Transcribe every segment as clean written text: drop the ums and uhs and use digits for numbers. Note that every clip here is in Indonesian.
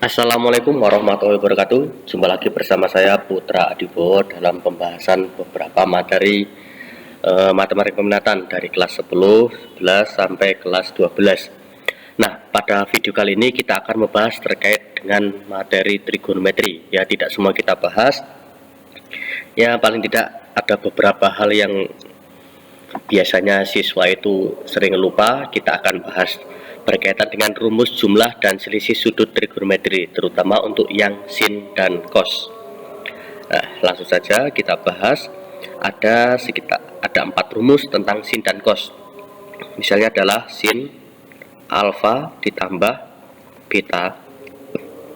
Assalamualaikum warahmatullahi wabarakatuh. Jumpa lagi bersama saya Putra Adibowo dalam pembahasan beberapa materi matematika peminatan dari kelas 10, 11 sampai kelas 12. Nah, pada video kali ini kita akan membahas terkait dengan materi trigonometri. Ya, tidak semua kita bahas. Ya, paling tidak ada beberapa hal yang biasanya siswa itu sering lupa. Kita akan bahas berkaitan dengan rumus jumlah dan selisih sudut trigonometri, terutama untuk yang sin dan cos. Nah, langsung saja kita bahas. Ada 4 rumus tentang sin dan cos. Misalnya adalah sin alfa ditambah beta.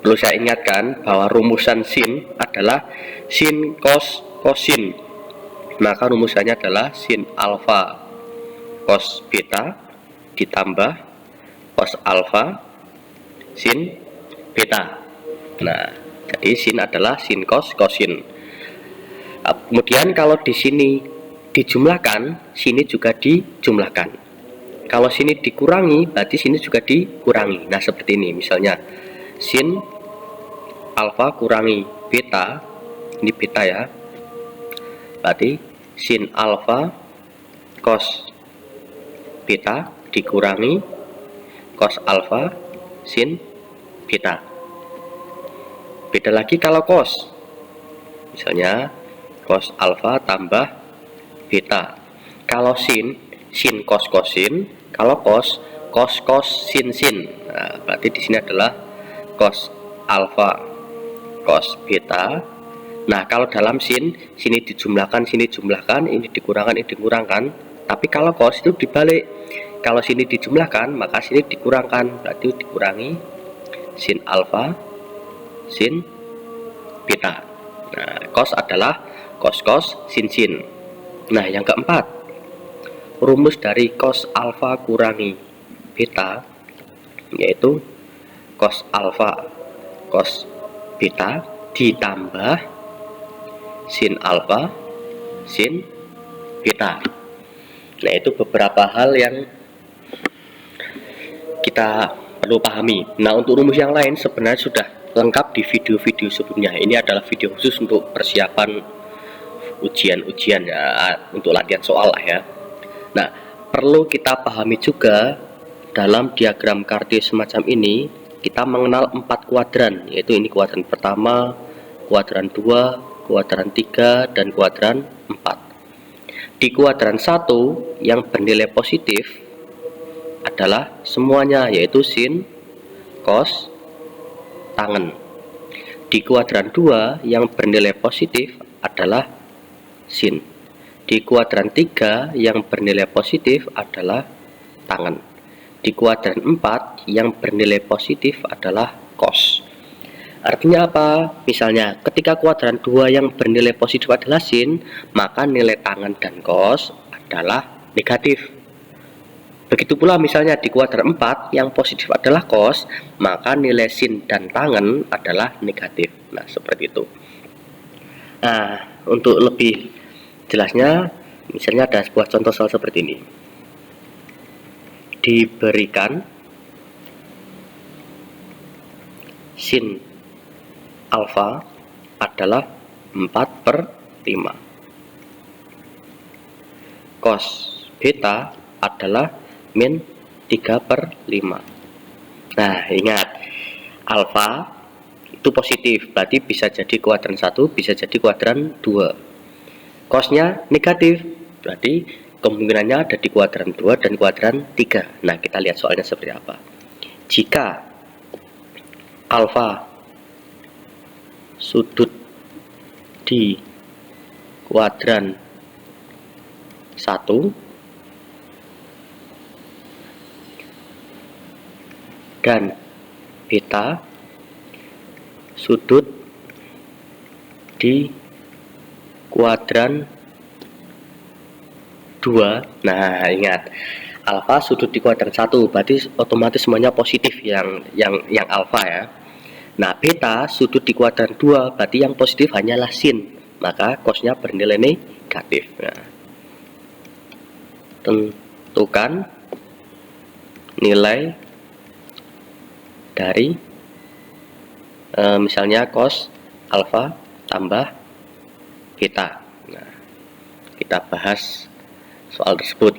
Perlu saya ingatkan bahwa rumusan sin adalah sin cos kosin. Maka rumusannya adalah sin alfa cos beta ditambah cos alfa sin beta. Nah, jadi sin adalah sin cos kosin. Kemudian kalau di sini dijumlahkan, sini juga dijumlahkan. Kalau sini dikurangi, berarti sini juga dikurangi. Nah, seperti ini misalnya sin alfa kurangi beta, ini beta ya, berarti sin alfa cos beta dikurangi cos alfa sin beta. Beda lagi kalau cos, misalnya cos alfa tambah beta. Kalau sin, sin cos kosin. Kalau cos, cos cos sin sin. Nah, berarti di sini adalah cos alfa cos beta. Nah, kalau dalam sin, sini dijumlahkan, sini jumlahkan, ini dikurangkan, ini dikurangkan. Tapi kalau cos itu dibalik. Kalau sini dijumlahkan, maka sini dikurangkan, berarti dikurangi sin alfa sin beta. Nah, cos adalah cos cos sin sin. Nah, yang keempat, rumus dari cos alfa kurangi beta yaitu cos alfa cos beta ditambah sin alfa sin beta. Nah, itu beberapa hal yang kita perlu pahami. Nah, untuk rumus yang lain sebenarnya sudah lengkap di video-video sebelumnya. Ini adalah video khusus untuk persiapan ujian-ujian ya, untuk latihan soal lah ya. Nah, perlu kita pahami juga dalam diagram Cartesius semacam ini, kita mengenal 4 kuadran, yaitu ini kuadran pertama, kuadran 2, kuadran 3, dan kuadran 4. Di kuadran 1 yang bernilai positif adalah semuanya, yaitu sin, cos, tangen. Di kuadran 2 yang bernilai positif adalah sin. Di kuadran 3 yang bernilai positif adalah tangen. Di kuadran 4 yang bernilai positif adalah cos. Artinya apa? Misalnya ketika kuadran 2 yang bernilai positif adalah sin, maka nilai tangen dan cos adalah negatif. Begitu pula misalnya di kuadran 4 yang positif adalah cos, maka nilai sin dan tangen adalah negatif. Nah, seperti itu. Nah, untuk lebih jelasnya, misalnya ada sebuah contoh soal seperti ini. Diberikan sin alfa adalah 4/5. Cos beta adalah min 3/5. Nah, ingat, alfa itu positif, berarti bisa jadi kuadran 1, bisa jadi kuadran 2. Cosnya negatif, berarti kemungkinannya ada di kuadran 2 dan kuadran 3. Nah, kita lihat soalnya seperti apa. Jika alfa sudut di kuadran 1 dan beta sudut di kuadran 2. Nah, ingat, alfa sudut di kuadran 1, berarti otomatis semuanya positif yang alfa ya. Nah, beta sudut di kuadran 2, berarti yang positif hanyalah sin, maka cosnya bernilai negatif. Nah, tentukan nilai dari Misalnya cos alfa tambah beta. Nah, kita bahas soal tersebut.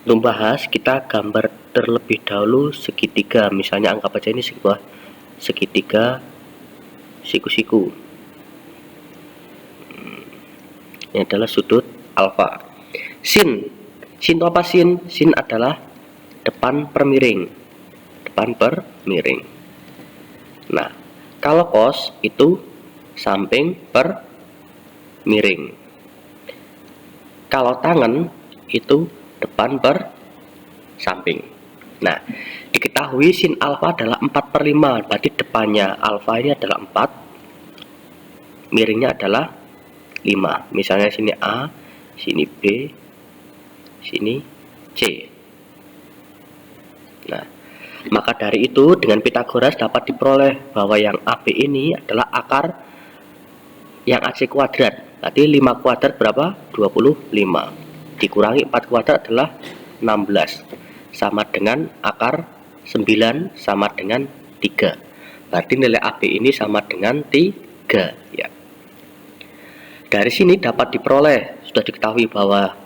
Untuk bahas, kita gambar terlebih dahulu segitiga. Misalnya anggap aja ini sebuah segitiga siku-siku. Ini adalah sudut alfa. Sin itu apa sin? Sin adalah depan per miring. Nah, kalau cos itu samping per miring. Kalau tangen itu depan per samping. Nah, diketahui sin alfa adalah 4/5, berarti depannya alfa ini adalah 4, miringnya adalah 5. Misalnya sini A, sini B, sini C. Nah, maka dari itu dengan Pitagoras dapat diperoleh bahwa yang AB ini adalah akar yang AC kuadrat. Berarti 5 kuadrat berapa? 25. Dikurangi 4 kuadrat adalah 16. Sama dengan akar 9 sama dengan 3. Berarti nilai AB ini sama dengan 3 ya. Dari sini dapat diperoleh, sudah diketahui bahwa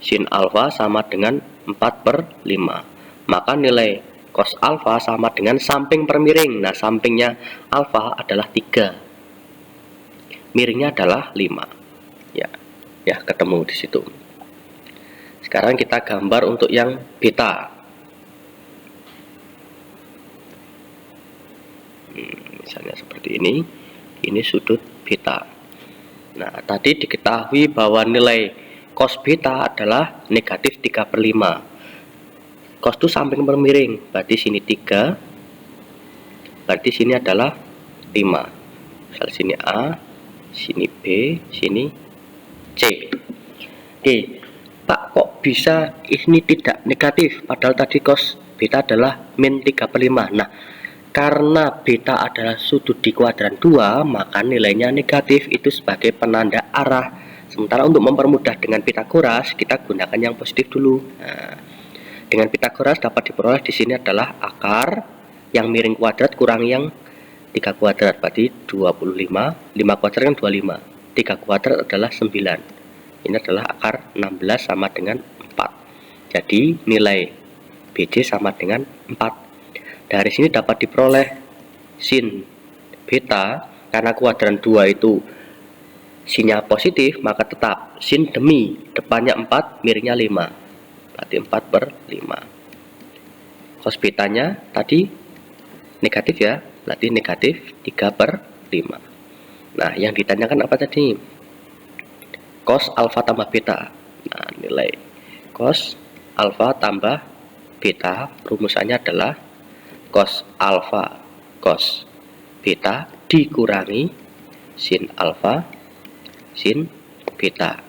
sin alfa sama dengan 4/5. Maka nilai cos alfa sama dengan samping per miring. Nah, sampingnya alfa adalah 3. Miringnya adalah 5. Ya, ketemu di situ. Sekarang kita gambar untuk yang beta. Misalnya seperti ini. Ini sudut beta. Nah, tadi diketahui bahwa nilai cos beta adalah negatif 3/5. Cos itu samping per miring. Berarti sini 3. Berarti sini adalah 5. Misal sini A, sini B, sini C. Oke. Pak, kok bisa ini tidak negatif padahal tadi cos beta adalah min 3/5. Nah, karena beta adalah sudut di kuadran 2, maka nilainya negatif itu sebagai penanda arah. Sementara untuk mempermudah dengan Pitagoras, kita gunakan yang positif dulu. Nah, dengan Pitagoras dapat diperoleh di sini adalah akar yang miring kuadrat kurang yang 3 kuadrat, berarti 25. 5 kuadrat kan 25. 3 kuadrat adalah 9. Ini adalah akar 16 sama dengan 4. Jadi nilai BC sama dengan 4. Dari sini dapat diperoleh sin beta, karena kuadran 2 itu sinnya positif, maka tetap sin demi depannya 4, miringnya 5. Berarti 4/5. Cos betanya tadi negatif ya, berarti negatif 3/5. Nah, yang ditanyakan apa tadi? Cos alfa tambah beta. Nah, nilai cos alfa tambah beta rumusannya adalah cos alfa cos beta dikurangi sin alfa sin beta.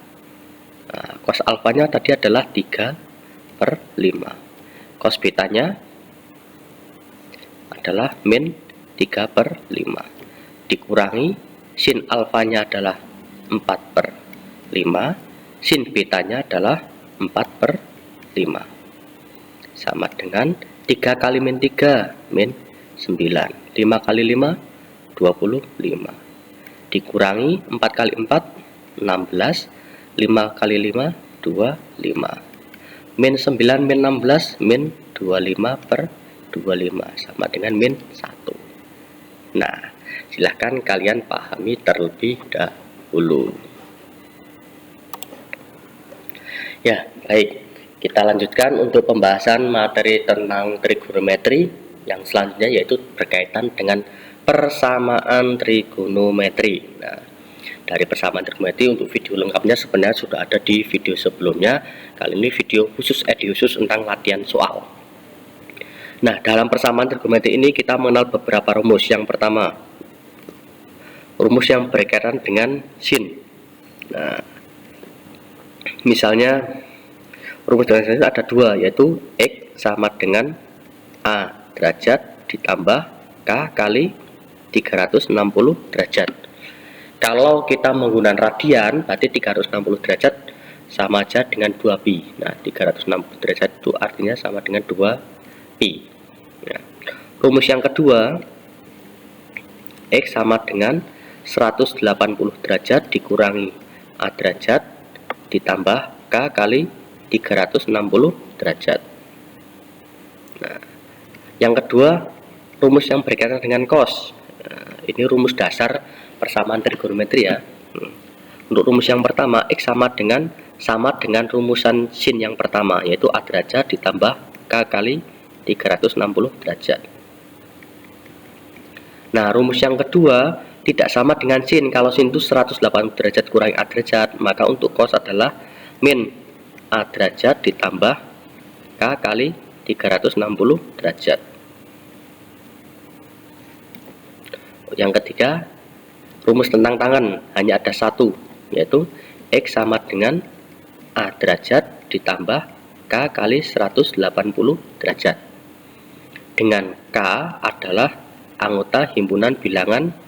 Nah, cos alfanya tadi adalah 3/5. Cos betanya adalah min 3/5. Dikurangi sin alfanya adalah 4/5. Sin betanya adalah 4/5. Sama dengan 3 kali min 3, min 9. 5 kali 5, 25. Dikurangi 4 kali 4, 16. 5 kali 5, 25. Min 9, min 16, min 25/25. Sama dengan min 1. Nah, silahkan kalian pahami terlebih dahulu. Ya, baik. Kita lanjutkan untuk pembahasan materi tentang trigonometri yang selanjutnya, yaitu berkaitan dengan persamaan trigonometri. Nah, dari persamaan trigonometri untuk video lengkapnya sebenarnya sudah ada di video sebelumnya. Kali ini video khusus khusus tentang latihan soal. Nah, dalam persamaan trigonometri ini kita mengenal beberapa rumus. Yang pertama, rumus yang berkaitan dengan sin. Nah, misalnya rumus dengan ada 2, yaitu X sama dengan A derajat ditambah K kali 360 derajat. Kalau kita menggunakan radian, berarti 360 derajat sama aja dengan 2pi. Nah, 360 derajat itu artinya sama dengan 2pi. Nah, rumus yang kedua, X sama dengan 180 derajat dikurangi A derajat ditambah K kali 360 derajat. Nah, yang kedua, rumus yang berkaitan dengan cos. Nah, ini rumus dasar persamaan trigonometri ya. Untuk rumus yang pertama, X sama dengan rumusan sin yang pertama, yaitu A derajat ditambah K kali 360 derajat. Nah, rumus yang kedua tidak sama dengan sin. Kalau sin itu 180 derajat kurangi A derajat, maka untuk cos adalah min A derajat ditambah K kali 360 derajat. Yang ketiga, rumus tentang tangan hanya ada satu, yaitu X sama dengan A derajat ditambah K kali 180 derajat. Dengan K adalah anggota himpunan bilangan.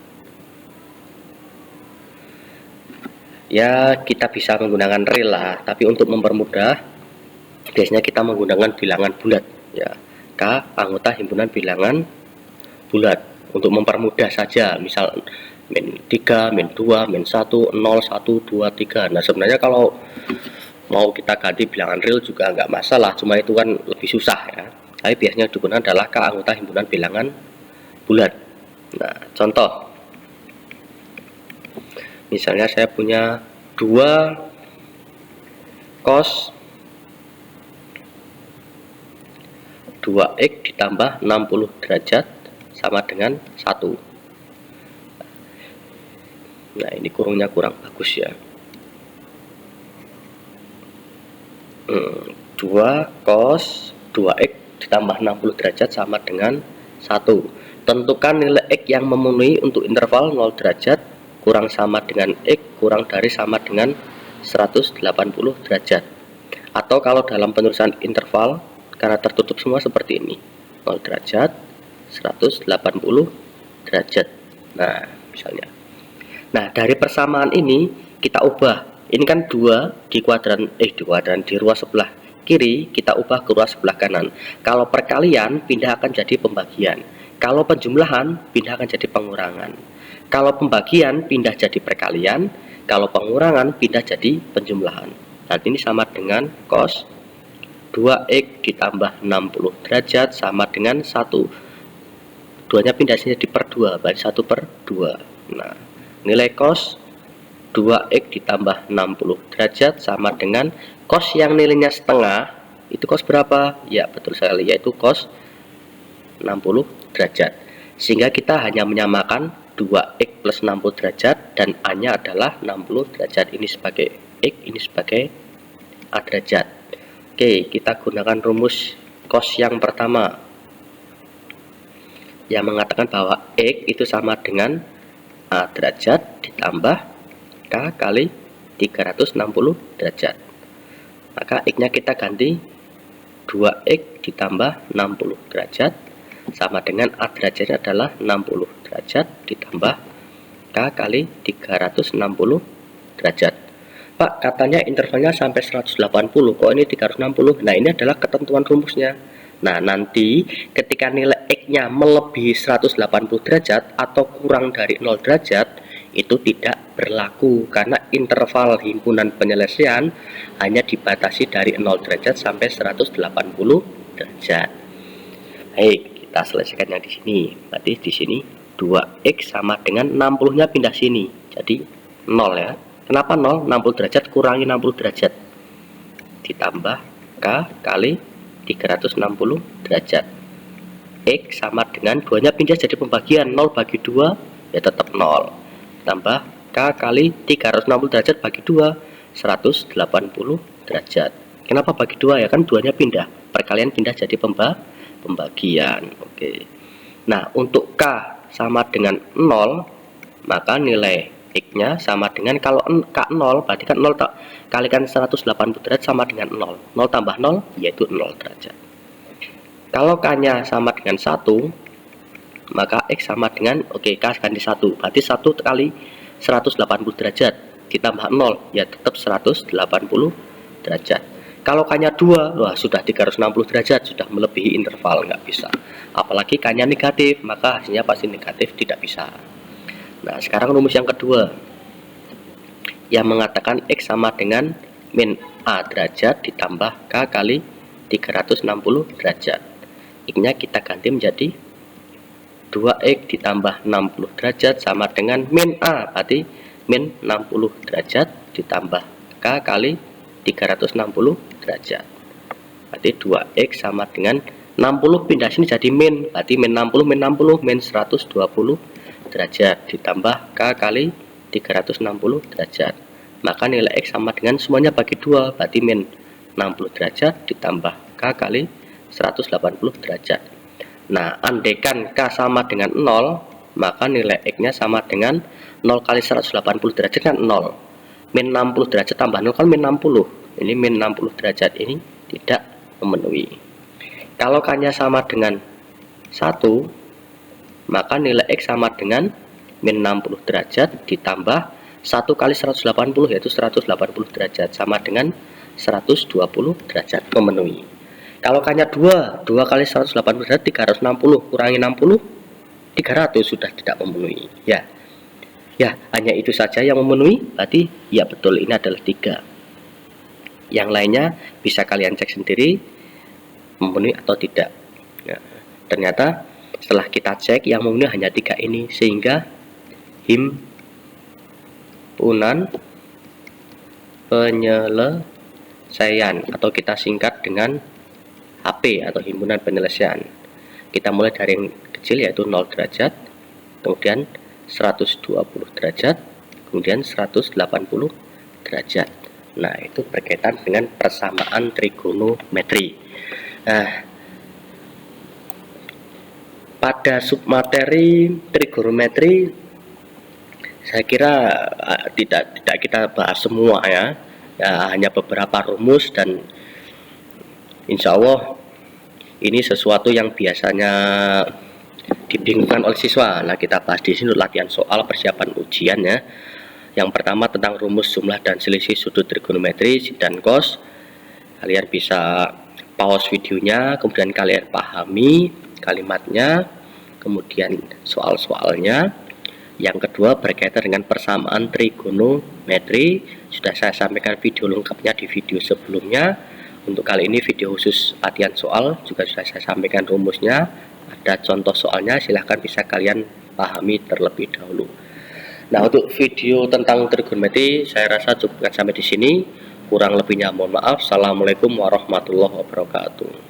Ya, kita bisa menggunakan real lah, tapi untuk mempermudah biasanya kita menggunakan bilangan bulat ya. K anggota himpunan bilangan bulat untuk mempermudah saja, misal min 3, min 2, min 1, 0, 1, 2, 3. Nah, sebenarnya kalau mau kita ganti bilangan real juga nggak masalah, cuma itu kan lebih susah ya. Tapi biasanya digunakan adalah K anggota himpunan bilangan bulat. Nah, contoh, misalnya saya punya 2 cos 2x ditambah 60 derajat sama dengan 1. Nah, ini kurungnya kurang bagus ya. 2 cos 2x ditambah 60 derajat sama dengan 1. Tentukan nilai X yang memenuhi untuk interval 0 derajat kurang sama dengan X kurang dari sama dengan 180 derajat. Atau kalau dalam penulisan interval karena tertutup semua seperti ini, 0 derajat, 180 derajat. Nah, misalnya. Nah, dari persamaan ini kita ubah. Ini kan 2 di kuadran di ruas sebelah kiri, kita ubah ke ruas sebelah kanan. Kalau perkalian pindah akan jadi pembagian. Kalau penjumlahan pindah akan jadi pengurangan. Kalau pembagian pindah jadi perkalian. Kalau pengurangan pindah jadi penjumlahan. Nah, ini sama dengan cos 2x ditambah 60 derajat sama dengan 1. 2-nya pindah jadi per 2, berarti 1 per 2. Nah, nilai cos 2x ditambah 60 derajat sama dengan cos yang nilainya setengah. Itu cos berapa? Ya, betul sekali, yaitu cos 60 derajat. Sehingga kita hanya menyamakan 2x plus 60 derajat dan A-nya adalah 60 derajat. Ini sebagai X, ini sebagai A derajat. Oke, kita gunakan rumus cos yang pertama yang mengatakan bahwa X itu sama dengan A derajat ditambah K kali 360 derajat. Maka X-nya kita ganti 2x ditambah 60 derajat sama dengan A derajatnya adalah 60 derajat ditambah K kali 360 derajat. Pak, katanya intervalnya sampai 180, kok ini 360? Nah, ini adalah ketentuan rumusnya. Nah, nanti ketika nilai X-nya melebihi 180 derajat atau kurang dari 0 derajat, itu tidak berlaku karena interval himpunan penyelesaian hanya dibatasi dari 0 derajat sampai 180 derajat. Baik, kita selesaikan yang di sini. Berarti di sini 2x sama dengan 60-nya pindah sini. Jadi 0 ya. Kenapa 0? 60 derajat kurangi 60 derajat. Ditambah K kali 360 derajat. X sama dengan 2-nya pindah jadi pembagian. 0 bagi 2 ya tetap 0. Tambah K kali 360 derajat bagi 2, 180 derajat. Kenapa bagi 2 ya? Kan 2-nya pindah. Perkalian pindah jadi pembagian. Oke. Nah, untuk K sama dengan 0, maka nilai X-nya sama dengan, kalau K 0, berarti kan 0 tak kalikan 180 derajat sama dengan 0. 0 tambah 0 yaitu 0 derajat. Kalau K-nya sama dengan 1, maka X sama dengan, oke, K ganti 1. Berarti 1 kali 180 derajat ditambah 0 ya tetap 180 derajat. Kalau K-nya 2, wah sudah 360 derajat, sudah melebihi interval, nggak bisa. Apalagi K-nya negatif, maka hasilnya pasti negatif, tidak bisa. Nah, sekarang rumus yang kedua yang mengatakan X sama dengan min A derajat ditambah K kali 360 derajat. X-nya kita ganti menjadi 2X ditambah 60 derajat sama dengan min A, berarti min 60 derajat ditambah K kali 360 derajat. Berarti 2X sama dengan 60 pindah sini jadi min, berarti min 60 min 120 derajat ditambah K kali 360 derajat. Maka nilai X sama dengan semuanya bagi 2, berarti min 60 derajat ditambah K kali 180 derajat. Nah, andaikan K sama dengan 0, maka nilai X-nya sama dengan 0 kali 180 derajat kan 0. Min 60 derajat tambah 0 kan min 60. Ini min 60 derajat ini tidak memenuhi. Kalau K-nya sama dengan 1, maka nilai X sama dengan min 60 derajat ditambah 1 kali 180, yaitu 180 derajat, sama dengan 120 derajat, memenuhi. Kalau K-nya 2 kali 180 derajat 360 kurangi 60, 300, sudah tidak memenuhi. Ya, hanya itu saja yang memenuhi. Berarti ya betul, ini adalah 3. Yang lainnya bisa kalian cek sendiri memenuhi atau tidak. Nah, ternyata setelah kita cek yang memenuhi hanya 3 ini, sehingga himpunan penyelesaian atau kita singkat dengan HP atau himpunan penyelesaian, kita mulai dari yang kecil yaitu 0 derajat, kemudian 120 derajat, kemudian 180 derajat. Nah, itu berkaitan dengan persamaan trigonometri. Nah, pada submateri trigonometri saya kira tidak kita bahas semua ya, hanya beberapa rumus, dan insya Allah ini sesuatu yang biasanya dibingungkan oleh siswa. Nah, kita bahas di sini latihan soal persiapan ujian ya. Yang pertama tentang rumus jumlah dan selisih sudut trigonometri sin dan cos. Kalian bisa pause videonya, kemudian kalian pahami kalimatnya, kemudian soal-soalnya. Yang kedua berkaitan dengan persamaan trigonometri, sudah saya sampaikan video lengkapnya di video sebelumnya. Untuk kali ini video khusus latihan soal juga sudah saya sampaikan rumusnya, ada contoh soalnya, silahkan bisa kalian pahami terlebih dahulu. Nah, untuk video tentang trigonometri saya rasa cukupkan sampai di sini. Kurang lebihnya mohon maaf. Assalamualaikum warahmatullahi wabarakatuh.